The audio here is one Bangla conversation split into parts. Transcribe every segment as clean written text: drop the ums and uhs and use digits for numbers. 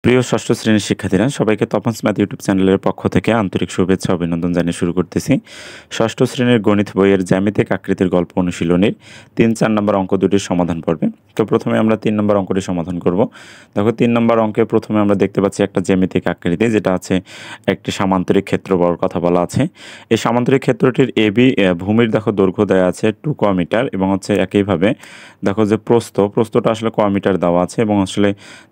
প্রিয় ষষ্ঠ শ্রেণীর শিক্ষার্থীরা সবাইকে তপনস ম্যাথ ইউটিউব চ্যানেলের পক্ষ থেকে আন্তরিক শুভেচ্ছা অভিনন্দন জানিয়ে শুরু করতেছি। ষষ্ঠ শ্রেণীর গণিত বইয়ের জ্যামিতিক আকৃতির গল্প অনুশীলনীর 3-4 নম্বর অঙ্ক দুটির সমাধান পর্বে। তো প্রথমে আমরা 3 নম্বর অঙ্কটি সমাধান করব। দেখো 3 নম্বর অঙ্কে প্রথমে আমরা দেখতে পাচ্ছি একটা জ্যামিতিক আকৃতি, যেটা আছে একটি সামান্তরিক ক্ষেত্র বলার কথা বলা আছে। এই সামান্তরিক ক্ষেত্রটির এবি ভূমির দেখো দৈর্ঘ্য দেওয়া আছে 2 ক মিটার এবং হচ্ছে একইভাবে দেখো যে প্রস্থটা আসলে ক মিটার দেওয়া আছে এবং আসলে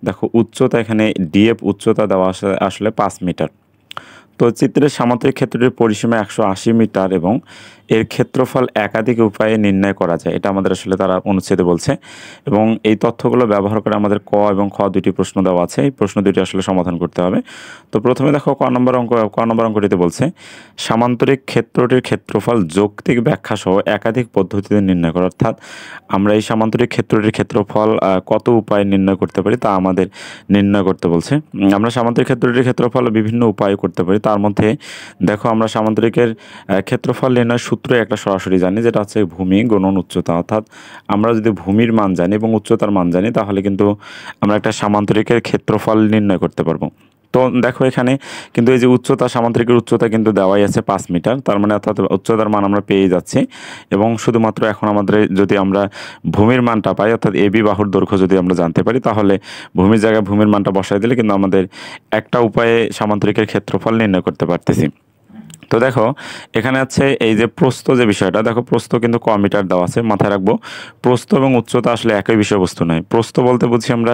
দেখো উচ্চতা এখানে ডিএফ উচ্চতা দেওয়া আসলে 5 মিটার। তো চিত্রের সামান্তরিক ক্ষেত্রটির পরিসীমা 180 মিটার এবং এর ক্ষেত্রফল একাধিক উপায়ে নির্ণয় করা যায়, এটা আমাদের আসলে তারা অনুচ্ছেদে বলছে। এবং এই তথ্যগুলো ব্যবহার করে আমাদের ক এবং খ দুটি প্রশ্ন দেওয়া আছে, এই প্রশ্ন দুটি আসলে সমাধান করতে হবে। তো প্রথমে দেখো ক নম্বর অঙ্কটিতে বলছে সামান্তরিক ক্ষেত্রটির ক্ষেত্রফল যৌক্তিক ব্যাখ্যা সহ একাধিক পদ্ধতিতে নির্ণয় করা, অর্থাৎ আমরা এই সামান্তরিক ক্ষেত্রটির ক্ষেত্রফল কত উপায়ে নির্ণয় করতে পারি তা আমাদের নির্ণয় করতে বলছে। আমরা সামান্তরিক ক্ষেত্রটির ক্ষেত্রফল বিভিন্ন উপায়ে করতে পারি। তার মধ্যে দেখো আমরা সামান্তরিকের ক্ষেত্রফল নির্ণয়ের সূত্র একটা সরাসরি জানি, যেটা হচ্ছে ভূমি গুণন উচ্চতা। অর্থাৎ আমরা যদি ভূমির মান জানি এবং উচ্চতার মান জানি তাহলে কিন্তু আমরা একটা সামান্তরিকের ক্ষেত্রফল নির্ণয় করতে পারবো। তো দেখো এখানে কিন্তু এই যে উচ্চতা, সামান্তরিকের উচ্চতা কিন্তু দেওয়াই আছে 5 মিটার, তার মানে অর্থাৎ উচ্চতার মান আমরা পেয়ে যাচ্ছি। এবং শুধুমাত্র এখন আমাদের যদি আমরা ভূমির মানটা পাই, অর্থাৎ এবি বাহুর দৈর্ঘ্য যদি আমরা জানতে পারি, তাহলে ভূমির জায়গায় ভূমির মানটা বসাই দিলে কিন্তু আমাদের একটা উপায়ে সামান্তরিকের ক্ষেত্রফল নির্ণয় করতে পারতেছি। তো দেখো এখানে আছে এই যে প্রস্থ, যে বিষয়টা দেখো প্রস্থ কিন্তু ক মিটার দেওয়া আছে। মাথায় রাখবো প্রস্থ এবং উচ্চতা আসলে একই বিষয়বস্তু নয়। প্রস্থ বলতে বুঝি আমরা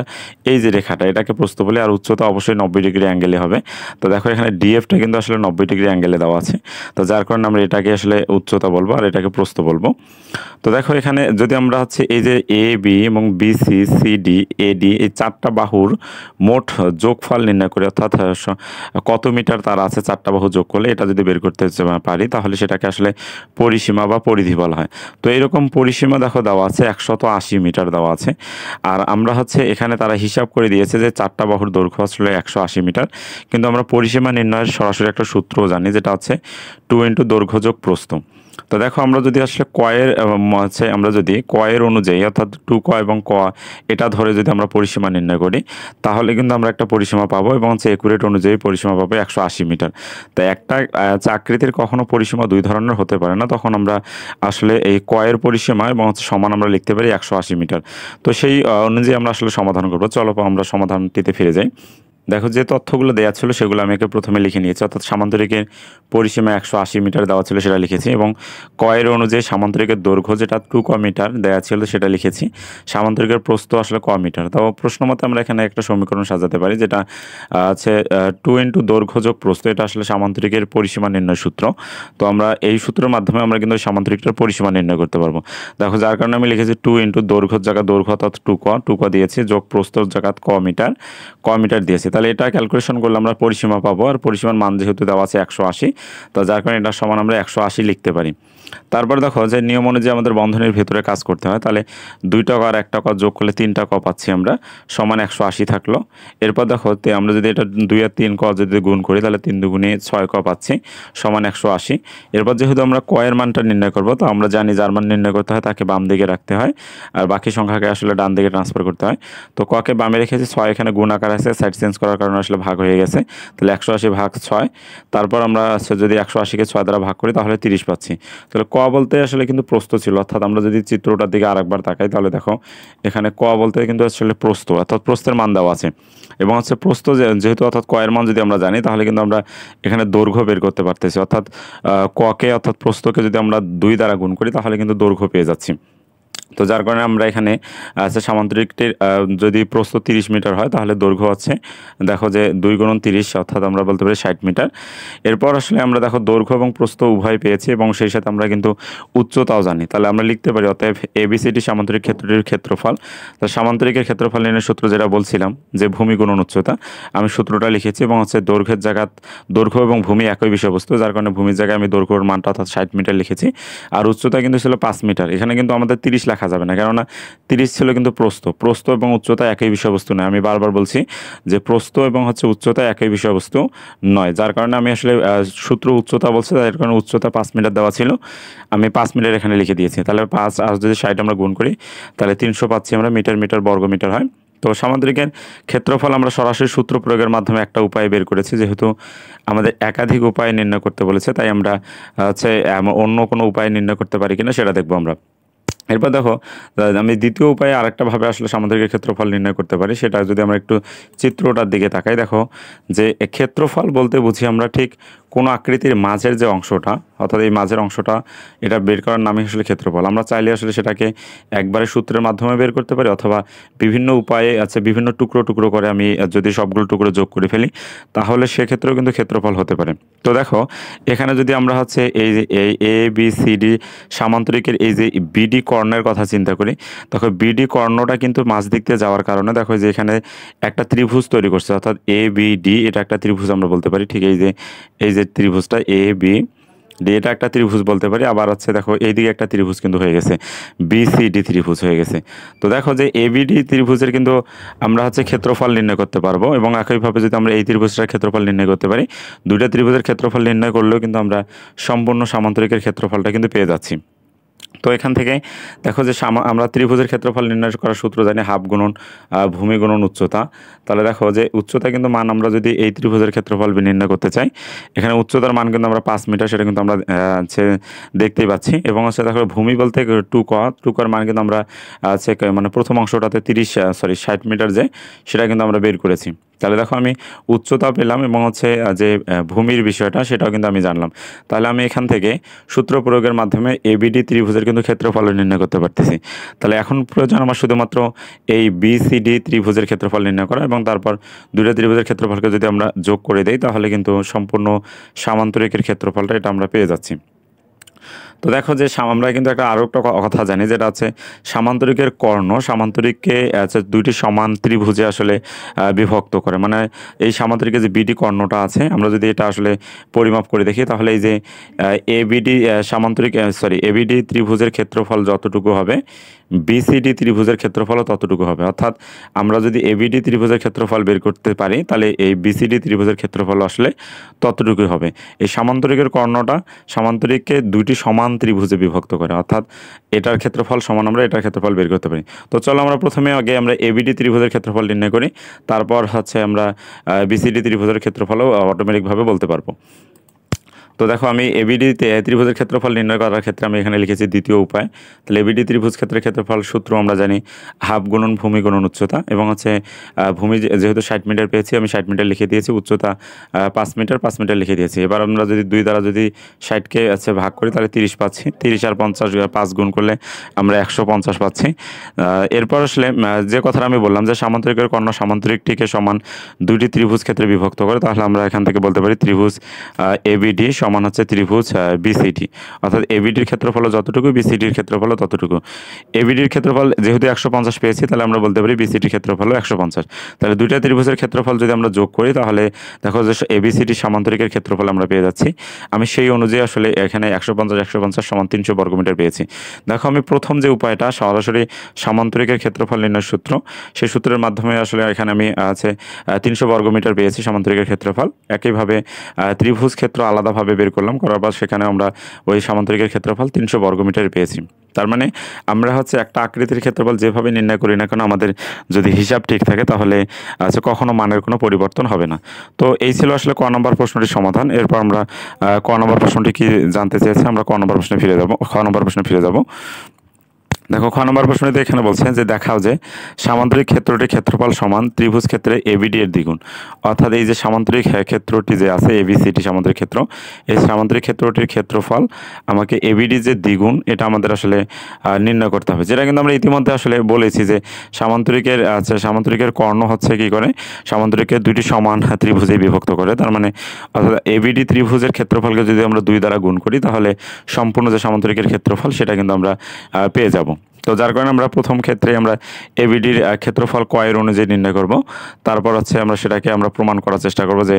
এই যে রেখাটা, এটাকে প্রস্থ বলি, আর উচ্চতা অবশ্যই 90 ডিগ্রি অ্যাঙ্গেলে হবে। তো দেখো এখানে ডিএফটা কিন্তু আসলে 90 ডিগ্রি অ্যাঙ্গেলে দেওয়া আছে, তো যার কারণে আমরা এটাকে আসলে উচ্চতা বলবো আর এটাকে প্রস্থ বলবো। তো দেখো এখানে যদি আমরা হচ্ছে এই যে এ বি এবং বিসি সিডি এডি এই 4টা বাহুর মোট যোগফল নির্ণয় করি, অর্থাৎ কত মিটার তার আছে 4টা বাহু যোগ করলে এটা যদি বের করতে পারি তাহলে সেটাকে আসলে পরিসীমা বা পরিধি বলা হয়। তো এরকম পরিসীমা দেখো দেওয়া আছে 180 মিটার দেওয়া আছে। আর আমরা হচ্ছে এখানে তারা হিসাব করে দিয়েছে যে 4টা বাহুর দৈর্ঘ্য আসলে 180 মিটার, কিন্তু আমরা পরিসীমা নির্ণয়ের সরাসরি একটা সূত্রও জানি, যেটা হচ্ছে 2 × দৈর্ঘ্য যোগ প্রস্থ। তো দেখো আমরা যদি আসলে আমরা যদি কয়ের অনুযায়ী অর্থাৎ 2 ক এবং ক এটা ধরে যদি আমরা পরিসীমা নির্ণয় করি তাহলে কিন্তু আমরা একটা পরিসীমা পাবো এবং হচ্ছে একুরেট অনুযায়ী পরিসীমা পাবো 180 মিটার। তাই একটা আকৃতির কখনো পরিসীমা দুই ধরনের হতে পারে না, তখন আমরা আসলে এই কয়ের পরিসীমা এবং হচ্ছে সমান আমরা লিখতে পারি 180 মিটার। তো সেই অনুযায়ী আমরা আসলে সমাধান করবো। চলো আমরা সমাধানটিতে ফিরে যাই। দেখো যে তথ্যগুলো দেওয়া ছিল সেগুলো আমি একে প্রথমে লিখে নিয়েছি, অর্থাৎ সামান্তরিকের পরিসীমা 180 মিটার দেওয়া ছিল সেটা লিখেছি এবং কয়ের অনুযায়ী সামান্তরিকের দৈর্ঘ্য যেটা 2 ক মিটার দেওয়া ছিল সেটা লিখেছি। সামান্তরিকের প্রস্থ আসলে ক মিটার। তো প্রশ্ন মতে আমরা এখানে একটা সমীকরণ সাজাতে পারি, যেটা আছে 2 × দৈর্ঘ্য যোগ প্রস্থ। এটা আসলে সামান্তরিকের পরিসীমা নির্ণয় সূত্র। তো আমরা এই সূত্রের মাধ্যমে আমরা কিন্তু সামান্তরিকটার পরিসীমা নির্ণয় করতে পারবো। দেখো যার কারণে আমি লিখেছি 2 × দৈর্ঘ্যের জায়গায় দৈর্ঘ্য অর্থাৎ 2 ক দিয়েছি যোগ প্রস্থর জায়গায় ক মিটার দিয়েছি। তাহলে এটা ক্যালকুলেশন করলে আমরা পরিসীমা পাবো, আর পরিসীমার মান যেহেতু দেওয়া আছে 180, তো যার কারণে এটার সমান আমরা 180 লিখতে পারি। তারপর দেখো যে নিয়ম অনুযায়ী আমাদের বন্ধনীর ভেতরে কাজ করতে হয়, তাহলে 2টা ক আর 1টা ক যোগ করলে 3টা ক পাচ্ছি আমরা, সমান 180 থাকলো। এরপর দেখো আমরা যদি এটা 2 আর 3 ক যদি গুণ করি তাহলে 3 দুগুণে 6 ক পাচ্ছি, সমান 180। এরপর যেহেতু আমরা কয়ের মানটা নির্ণয় করবো, তো আমরা জানি যার মান নির্ণয় করতে হয় তাকে বাম দিকে রাখতে হয় আর বাকি সংখ্যাকে আসলে ডান দিকে ট্রান্সফার করতে হয়। তো ককে বামে রেখেছি, 6 এখানে গুণ আকার আছে, সাইড চেঞ্জ করার কারণে আসলে ভাগ হয়ে গেছে, তাহলে 180 ভাগ 6। তারপর আমরা যদি 180কে 6 দ্বারা ভাগ করি তাহলে 30 পাচ্ছি। তাহলে ক বলতে আসলে কিন্তু প্রস্থ ছিল, অর্থাৎ আমরা যদি চিত্রটার দিকে আরেকবার তাকাই তাহলে দেখো এখানে ক বলতে কিন্তু আসলে প্রস্থ, অর্থাৎ প্রস্থের মান দেওয়া আছে এবং হচ্ছে প্রস্থ যেহেতু অর্থাৎ কয়ের মান যদি আমরা জানি তাহলে কিন্তু আমরা এখানে দৈর্ঘ্য বের করতে পারতেছি, অর্থাৎ ককে অর্থাৎ প্রস্থকে যদি আমরা 2 দ্বারা গুণ করি তাহলে কিন্তু দৈর্ঘ্য পেয়ে যাচ্ছি। তো যার কারণে আমরা এখানে সামান্তরিকটির যদি প্রস্থ 30 মিটার হয় তাহলে দৈর্ঘ্য আছে দেখো যে 2 × 30, অর্থাৎ আমরা বলতে পারি 60 মিটার। এরপর আসলে আমরা দেখো দৈর্ঘ্য এবং প্রস্থ উভয় পেয়েছি এবং সেই সাথে আমরা কিন্তু উচ্চতাও জানি, তাহলে আমরা লিখতে পারি অতএব এবিসিডি সামান্তরিক ক্ষেত্রটির ক্ষেত্রফল। তো সামান্তরিকের ক্ষেত্রফল নির্ণয়ের সূত্র যেটা বলছিলাম যে ভূমি গুণন উচ্চতা, আমি সূত্রটা লিখেছি এবং হচ্ছে দৈর্ঘ্যের জায়গা দৈর্ঘ্য এবং ভূমি একই বিষয়বস্তু, যার কারণে ভূমির জায়গায় আমি দৈর্ঘ্যের মানটা অর্থাৎ 60 মিটার লিখেছি। আর উচ্চতা কিন্তু ছিল 5 মিটার। এখানে কিন্তু আমাদের 30 লেখা যাবে না, কেননা 30 ছিল কিন্তু প্রস্থ এবং উচ্চতা একই বিষয়বস্তু নয়। আমি বারবার বলছি যে প্রস্থ এবং হচ্ছে উচ্চতা একই বিষয়বস্তু নয়, যার কারণে আমি আসলে সূত্র উচ্চতা বলছে, তার কারণে উচ্চতা 5 মিটার দেওয়া ছিল, আমি 5 মিটার এখানে লিখে দিয়েছি। তাহলে 5 আর যদি 60 আমরা গুণ করি তাহলে 300 পাচ্ছি আমরা, মিটার বর্গ মিটার হয়। তো সামান্তরিকের ক্ষেত্রফল আমরা সরাসরি সূত্র প্রয়োগের মাধ্যমে একটা উপায় বের করেছি, যেহেতু আমাদের একাধিক উপায় নির্ণয় করতে বলেছে, তাই আমরা হচ্ছে অন্য কোনো উপায় নির্ণয় করতে পারি কিনা সেটা দেখবো আমরা। এরপর দেখো, আমি দ্বিতীয় উপায়ে আরেকটাভাবে আসলে সামান্তরিকের ক্ষেত্রফল নির্ণয় করতে পারি। সেটা যদি আমরা একটু চিত্রটার দিকে তাকাই, দেখো যে ক্ষেত্রফল বলতে বুঝি আমরা ঠিক কোনো আকৃতির মাঝের যে অংশটা, অর্থাৎ এই মাঝের অংশটা, এটা বের করার নামই আসলে ক্ষেত্রফল। আমরা চাইলে আসলে সেটাকে একবারে সূত্রের মাধ্যমে বের করতে পারি, অথবা বিভিন্ন উপায়ে আছে, বিভিন্ন টুকরো টুকরো করে আমি যদি সবগুলো টুকরো যোগ করে ফেলি তাহলে সেক্ষেত্রেও কিন্তু ক্ষেত্রফল হতে পারে। তো দেখো এখানে যদি আমরা হচ্ছে এই যে এ বি সি ডি সামান্তরিকের এই যে বিডি কর্ণের কথা চিন্তা করি, দেখো বিডি কর্ণটা কিন্তু মাঝ দিক দিয়ে যাওয়ার কারণে দেখো যে এখানে একটা ত্রিভুজ তৈরি করছে, অর্থাৎ এ বি ডি, এটা একটা ত্রিভুজ আমরা বলতে পারি। ঠিক এই যে ত্রিভুজটা এ বি ডি, এটা একটা ত্রিভুজ বলতে পারি। আবার হচ্ছে দেখো এইদিকে একটা ত্রিভুজ কিন্তু হয়ে গেছে, বিসিডি ত্রিভুজ হয়ে গেছে। তো দেখো যে এবিডি ত্রিভুজের কিন্তু আমরা হচ্ছে ক্ষেত্রফল নির্ণয় করতে পারবো, এবং একইভাবে যদি আমরা এই ত্রিভুজটার ক্ষেত্রফল নির্ণয় করতে পারি, দুইটা ত্রিভুজের ক্ষেত্রফল নির্ণয় করলেও কিন্তু আমরা সম্পূর্ণ সামান্তরিকের ক্ষেত্রফলটা কিন্তু পেয়ে যাচ্ছি। তো এখান থেকে দেখো যে আমরা ত্রিভুজের ক্ষেত্রফল নির্ণয় করার সূত্র জানি হাফ গুণন ভূমি গুণন উচ্চতা। তাহলে দেখো যে উচ্চতা কিন্তু মান আমরা যদি এই ত্রিভুজের ক্ষেত্রফল নির্ণয় করতে চাই, এখানে উচ্চতার মান কিন্তু আমরা 5 মিটার, সেটা কিন্তু আমরা দেখতেই পাচ্ছি। এবং হচ্ছে দেখো ভূমি বলতে টুকর মান কিন্তু আমরা মানে প্রথম অংশটাতে 60 মিটার সেটা কিন্তু আমরা বের করেছি। তাহলে দেখো আমি উচ্চতা পেলাম এবং হচ্ছে যে ভূমির বিষয়টা সেটাও কিন্তু আমি জানলাম। তাহলে আমি এখান থেকে সূত্র প্রয়োগের মাধ্যমে এবিডি ত্রিভুজের কিন্তু ক্ষেত্রফল নির্ণয় করতে পারতেছি। তাহলে এখন প্রয়োজন আমার শুধুমাত্র এই বিসিডি ত্রিভুজের ক্ষেত্রফল নির্ণয় করা, এবং তারপর দুটো ত্রিভুজের ক্ষেত্রফলকে যদি আমরা যোগ করে দিই তাহলে কিন্তু সম্পূর্ণ সামান্তরিকের ক্ষেত্রফলটা এটা আমরা পেয়ে যাচ্ছি। তো দেখো যে আমরা কিন্তু আরও একটা কথা জানি, যেটা হচ্ছে সামান্তরিকের কর্ণ সামান্তরিককে দুইটি সমান ত্রিভুজে আসলে বিভক্ত করে। মানে এই সামান্তরিকের যে বিডি কর্ণটা আছে, আমরা যদি এটা আসলে পরিমাপ করে দেখি তাহলে এই যে এবিডি ত্রিভুজের ক্ষেত্রফল যতটুকু হবে বিসিডি ত্রিভুজের ক্ষেত্রফলও ততটুকু হবে। অর্থাৎ আমরা যদি এবিডি ত্রিভুজের ক্ষেত্রফল বের করতে পারি তাহলে এই বিসিডি ত্রিভুজের ক্ষেত্রফল আসলে ততটুকুই হবে। এই সামান্তরিকের কর্ণটা সামান্তরিককে দুইটি সমান ত্রিভুজে বিভক্ত করে, অর্থাৎ এটার ক্ষেত্রফল সমান আমরা এটার ক্ষেত্রফল বের করতে পারি। তো চলো আমরা প্রথমে আগে আমরা এবিডি ত্রিভুজের ক্ষেত্রফল নির্ণয় করি, তারপর হচ্ছে আমরা বিসিডি ত্রিভুজের ক্ষেত্রফলও অটোমেটিকভাবে বলতে পারবো। তো দেখো আমি এবিডি ত্রিভুজের ক্ষেত্রফল নির্ণয় করার ক্ষেত্রে আমি এখানে লিখেছি দ্বিতীয় উপায়। তাহলে এবিডি ত্রিভুজ ক্ষেত্রফল সূত্র আমরা জানি হাফ গুণন ভূমি গুণন উচ্চতা, এবং হচ্ছে ভূমি যেহেতু 60 মিটার পেয়েছি আমি 60 মিটার লিখে দিয়েছি, উচ্চতা 5 মিটার লিখে দিয়েছি। এবার আমরা যদি 2 দ্বারা যদি 60কে ভাগ করি তাহলে 30 পাচ্ছি, 30 আর 50 5 গুণ করলে আমরা 150 পাচ্ছি। এরপর আসলে যে কথাটা আমি বললাম যে সামান্তরিকের কর্ণ সামান্তরিকটিকে সমান দুইটি ত্রিভুজ ক্ষেত্রে বিভক্ত করে, তাহলে আমরা এখান থেকে বলতে পারি ত্রিভুজ এবিডি সমান হচ্ছে ত্রিভুজ বিসিডি, অর্থাৎ এবিডির ক্ষেত্রফল যতটুকু বিসিডির ক্ষেত্রফল ততটুকু। এবিডির ক্ষেত্রফল যেহেতু 150 পেয়েছি তাহলে আমরা বলতে পারি বিসিডির ক্ষেত্রফল 150। তাহলে দুইটা ত্রিভুজের ক্ষেত্রফল যদি আমরা যোগ করি তাহলে দেখো যে এবিসিডি সামান্তরিকের ক্ষেত্রফল আমরা পেয়ে যাচ্ছি। আমি সেই অনুযায়ী আসলে এখানে 150 সমান 300 বর্গমিটার পেয়েছি। দেখো আমি প্রথম যে উপায়টা সরাসরি সামান্তরিকের ক্ষেত্রফল নির্ণয়ের সূত্র, সেই সূত্রের মাধ্যমে আসলে এখানে আমি 300 বর্গমিটার পেয়েছি সামান্তরিকের ক্ষেত্রফল। একইভাবে ত্রিভুজ ক্ষেত্র আলাদাভাবে বের করার পর সেখানে আমরা ওই সামান্তরিকের ক্ষেত্রফল 300 বর্গমিটার পেয়েছি। তার মানে আমরা হচ্ছে একটা আকৃতির ক্ষেত্রফল যেভাবে নির্ণয় করি না কেন আমাদের যদি হিসাব ঠিক থাকে তাহলে কখনো মানের কোনো পরিবর্তন হবে না। তো এই ছিল আসলে ক নম্বর প্রশ্নটির সমাধান। এরপর আমরা ক নম্বর প্রশ্নটি কি জানতে চেয়েছে আমরা খ নম্বর প্রশ্নে ফিরে যাব। দেখো খ নম্বর প্রশ্নটিতে এখানে বলছেন যে দেখাও যে সামান্তরিক ক্ষেত্রটির ক্ষেত্রফল সমান ত্রিভুজ ক্ষেত্রে এবিডি এর দ্বিগুণ। অর্থাৎ এই যে সামান্তরিক ক্ষেত্রটি যে আছে এবিসিটি সামান্তরিক ক্ষেত্র, এই সামান্তরিক ক্ষেত্রটির ক্ষেত্রফল আমাকে এবিডি যে দ্বিগুণ এটা আমাদের আসলে নির্ণয় করতে হবে, যেটা কিন্তু আমরা ইতিমধ্যে আসলে বলেছি যে সামান্তরিকের কর্ণ হচ্ছে কি করে সামান্তরিকের দুইটি সমান ত্রিভুজে বিভক্ত করে। তার মানে অর্থাৎ এবিডি ত্রিভুজের ক্ষেত্রফলকে যদি আমরা 2 দ্বারা গুণ করি তাহলে সম্পূর্ণ যে সামান্তরিকের ক্ষেত্রফল সেটা কিন্তু আমরা পেয়ে যাব। তো যার কারণে আমরা প্রথম ক্ষেত্রে আমরা এবিডির ক্ষেত্রফল কয়ের অনুযায়ী নির্ণয় করব, তারপর হচ্ছে আমরা সেটাকে প্রমাণ করার চেষ্টা করব যে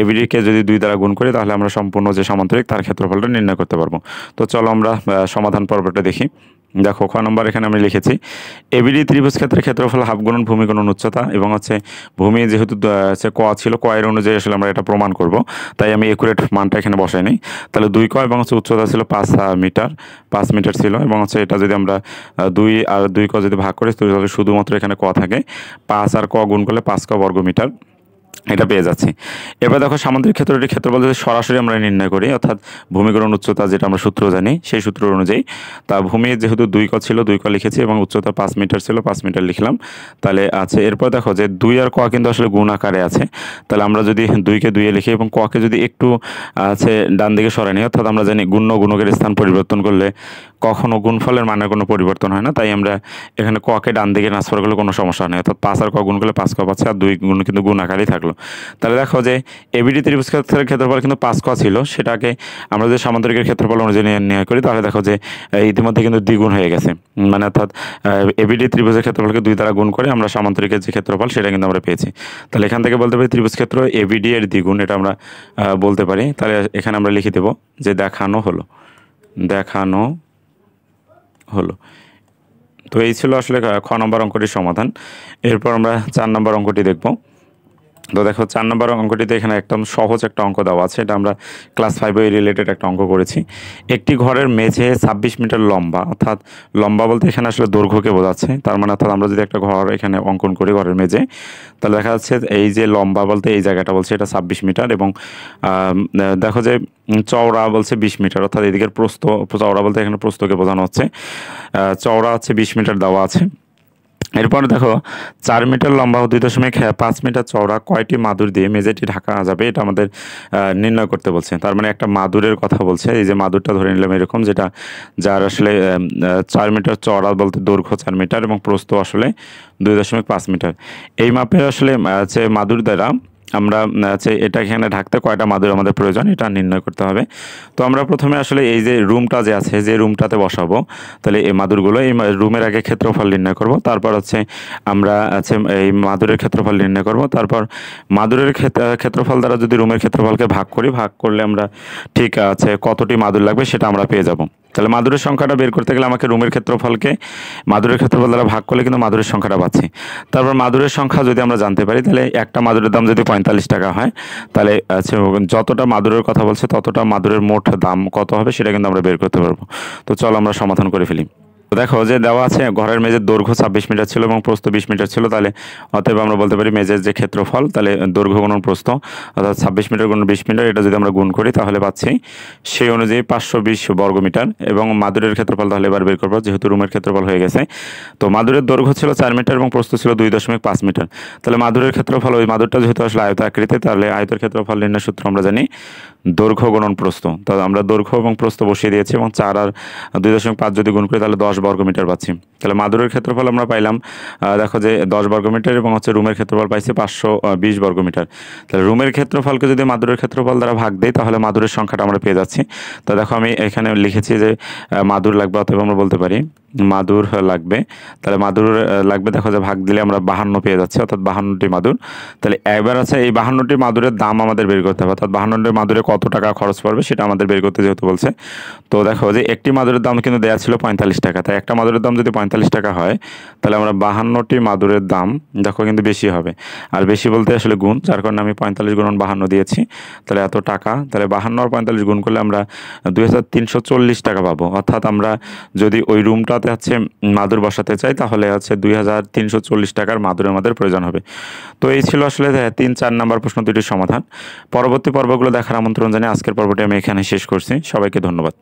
এবিডিকে যদি 2 দ্বারা গুণ করি তাহলে আমরা সম্পূর্ণ যে সামান্তরিক তার ক্ষেত্রফলটা নির্ণয় করতে পারবো। তো চলো আমরা সমাধান পর্বটা দেখি। দেখো খ নম্বর এখানে আমি লিখেছি এবিডি ত্রিভুজ ক্ষেত্রের ক্ষেত্রফল হাফ গুণন ভূমি গুণন উচ্চতা, এবং হচ্ছে ভূমি যেহেতু ক ছিল, ক এর অনুযায়ী আসলে আমরা এটা প্রমাণ করব, তাই আমি একুরেট মানটা এখানে বসাইনি। তাহলে 2 ক এবং হচ্ছে উচ্চতা ছিল 5 মিটার ছিল, এবং হচ্ছে এটা যদি আমরা 2 আর 2 ক যদি ভাগ করি তাহলে শুধুমাত্র এখানে ক থাকে, 5 আর ক গুণ করলে 5 ক বর্গ মিটার এটা পেয়ে যাচ্ছি। এবার দেখো সামান্তরিক ক্ষেত্রটির ক্ষেত্রফল যদি সরাসরি আমরা নির্ণয় করি, অর্থাৎ ভূমি গুণন উচ্চতা যেটা আমরা সূত্র জানি সেই সূত্র অনুযায়ী, তা ভূমি যেহেতু 2 ক ছিল 2 ক লিখেছি, এবং উচ্চতা 5 মিটার ছিল 5 মিটার লিখলাম। তাহলে আছে এরপর দেখো যে 2 আর ক কিন্তু আসলে গুণ আকারে আছে, তাহলে আমরা যদি 2 কে 2 এ লিখি এবং ক কে যদি একটু আছে ডান দিকে সরাই নিই, অর্থাৎ আমরা জানি গুণ্য গুণকের স্থান পরিবর্তন করলে কখনো গুণফলের মানের কোনো পরিবর্তন হয় না, তাই আমরা এখানে ক কে ডান দিকে ট্রান্সফার করলে কোনো সমস্যা নেই, অর্থাৎ 5 আর ক গুণ করলে 5 ক পাচ্ছে, আর 2 গুণ কিন্তু গুণ আকারেই থাকলো। তাহলে দেখো যে এবিডি ত্রিভুজ ক্ষেত্রের ক্ষেত্রফল কিন্তু 5 ক ছিল, সেটাকে আমরা যদি সামান্তরিকের ক্ষেত্রফল অনুযায়ী নির্ণয় করি, তাহলে দেখো যে ইতিমধ্যে কিন্তু দ্বিগুণ হয়ে গেছে, মানে অর্থাৎ এবিডি ত্রিভুজের ক্ষেত্রফলকে 2 দ্বারা গুণ করে আমরা সামান্তরিকের যে ক্ষেত্রফল সেটা কিন্তু আমরা পেয়েছি। তাহলে এখান থেকে বলতে পারি ত্রিভুজ ক্ষেত্র এবিডি এর দ্বিগুণ, এটা আমরা বলতে পারি। তাহলে এখানে আমরা লিখে দেব যে দেখানো হলো। তো এই ছিল আসলে খ নম্বর অঙ্কটির সমাধান। এরপর আমরা 4 নম্বর অঙ্কটি দেখব। তো দেখো 4 নম্বর অঙ্কটিতে এখানে একদম সহজ একটা অঙ্ক দেওয়া আছে, এটা আমরা ক্লাস 5 এ রিলেটেড একটা অঙ্ক করেছি। একটি ঘরের মেঝে 26 মিটার লম্বা, অর্থাৎ লম্বা বলতে এখানে আসলে দৈর্ঘ্যকে বোঝাচ্ছে, তার মানে অর্থাৎ আমরা যদি একটা ঘর এখানে অঙ্কন করি ঘরের মেঝে, তাহলে দেখা যাচ্ছে এই যে লম্বা বলতে এই জায়গাটা বলছে এটা 26 মিটার, এবং দেখো যে চওড়া বলছে 20 মিটার, অর্থাৎ এদিকের প্রস্থ, চওড়া বলতে এখানে প্রস্থকে বোঝানো হচ্ছে, চওড়া হচ্ছে 20 মিটার দেওয়া আছে। এরপরে দেখো 4 মিটার লম্বা ও 2.5 মিটার চওড়া কয়টি মাদুর দিয়ে মেঝেটি ঢাকা যাবে, এটা আমাদের নির্ণয় করতে বলছে। তার মানে একটা মাদুরের কথা বলছে, এই যে মাদুরটা ধরে নিলাম এরকম, যেটা যার আসলে 4 মিটার চওড়া বলতে দৈর্ঘ্য 4 মিটার এবং প্রস্থ আসলে 2.5 মিটার। এই মাপের আসলে মাদুর দ্বারা আমরা এটা এখানে ঢাকতে কয়টা মাদুর আমাদের প্রয়োজন এটা নির্ণয় করতে হবে। তো আমরা প্রথমে আসলে এই যে রুমটা যে আছে, যে রুমটাতে বসাবো, তাহলে এই মাদুরগুলো এই রুমের আগে ক্ষেত্রফল নির্ণয় করব, তারপর আমরা এই মাদুরের ক্ষেত্রফল নির্ণয় করব, তারপর মাদুরের ক্ষেত্রফল দ্বারা যদি রুমের ক্ষেত্রফলকে ভাগ করলে আমরা ঠিক কতটি মাদুর লাগবে সেটা আমরা পেয়ে যাব। তাহলে মাদুরের সংখ্যাটা বের করতে গেলে আমাকে রুমের ক্ষেত্রফলকে মাদুরের ক্ষেত্রফল দ্বারা ভাগ করলে কিন্তু মাদুরের সংখ্যাটা পাচ্ছি। তারপর মাদুরের সংখ্যা যদি আমরা জানতে পারি, তাহলে একটা মাদুরের দাম যদি 45 টাকা হয়, তাহলে যতটা মাদুরের কথা বলছে ততটা মাদুরের মোট দাম কত হবে সেটা কিন্তু আমরা বের করতে পারবো। তো চলো আমরা সমাধান করে ফেলি। দেখো যে দেওয়া আছে ঘরের মেঝের দৈর্ঘ্য 26 মিটার ছিল এবং প্রস্থ 20 মিটার ছিল, তাহলে অতএব আমরা বলতে পারি মেঝের যে ক্ষেত্রফল, তাহলে দৈর্ঘ্য গুণন প্রস্থ অর্থাৎ 26 মিটার গুণ 20 মিটার, এটা যদি আমরা গুণ করি তাহলে পাচ্ছি সেই অনুযায়ী 520 বর্গ মিটার। এবং মাদুরের ক্ষেত্রফল তাহলে এবার বের করবো, যেহেতু রুমের ক্ষেত্রফল হয়ে গেছে। তো মাদুরের দৈর্ঘ্য ছিল 4 মিটার এবং প্রস্থ ছিল 2.5 মিটার। তাহলে মাদুরের ক্ষেত্রফল, ওই মাদুরটা যেহেতু আসলে আয়ত আকৃতি, তাহলে আয়তের ক্ষেত্রফল নির্ণয় সূত্র আমরা জানি দৈর্ঘ্য গুণন প্রস্থ। তাহলে আমরা দৈর্ঘ্য এবং প্রস্থ বসিয়ে দিয়েছি, এবং 4 আর 2.5 যদি গুণ করি তাহলে 10 বর্গ মিটার পাচ্ছি। তাহলে মাদুরের ক্ষেত্রফল আমরা পাইলাম দেখো যে 10 বর্গ মিটার, এবং রুমের ক্ষেত্রফল পাইছি 520 বর্গ মিটার। তাহলে রুমের ক্ষেত্রফলকে যদি মাদুরের ক্ষেত্রফল দ্বারা ভাগ দেই তাহলে মাদুরের সংখ্যাটা আমরা পেয়ে যাচ্ছি। তো দেখো আমি এখানে লিখেছি যে মাদুর লাগবে, অতএব আমরা বলতে পারি মাদুর লাগবে। তাহলে মাদুর লাগবে, দেখো যে ভাগ দিলে আমরা 52 পেয়ে যাচ্ছি, অর্থাৎ 52টি মাদুর। তাহলে এবার এই 52টি মাদুরের দাম আমাদের বের করতে হবে, অর্থাৎ 52টি মাদুরে কত টাকা খরচ পড়বে সেটা আমাদের বের করতে যেহেতু বলছে। তো দেখো যে একটি মাদুরের দাম কিন্তু দেওয়া ছিল 45 টাকা, তাই একটা মাদুরের দাম যদি 45 টাকা হয়, তাহলে আমরা 52টি মাদুরের দাম দেখো কিন্তু বেশি হবে, আর বেশি বলতে আসলে গুণ, যার কারণে আমি 45 গুণন 52 দিয়েছি। তাহলে এত টাকা, তাহলে 52 আর 45 গুণ করলে আমরা 2340 টাকা পাবো। অর্থাৎ আমরা যদি ওই রুমটাতে মাদুর বসাতে চাই তাহলে 2340 টাকার মাদুর আমাদের প্রয়োজন হবে। তো এই ছিল আসলে 3-4 নম্বর প্রশ্ন দুটির সমাধান। পরবর্তী পর্বগুলো দেখার আমন্ত্রণ জানিয়ে আজকের পর্বটি আমি এখানে শেষ করছি। সবাইকে ধন্যবাদ।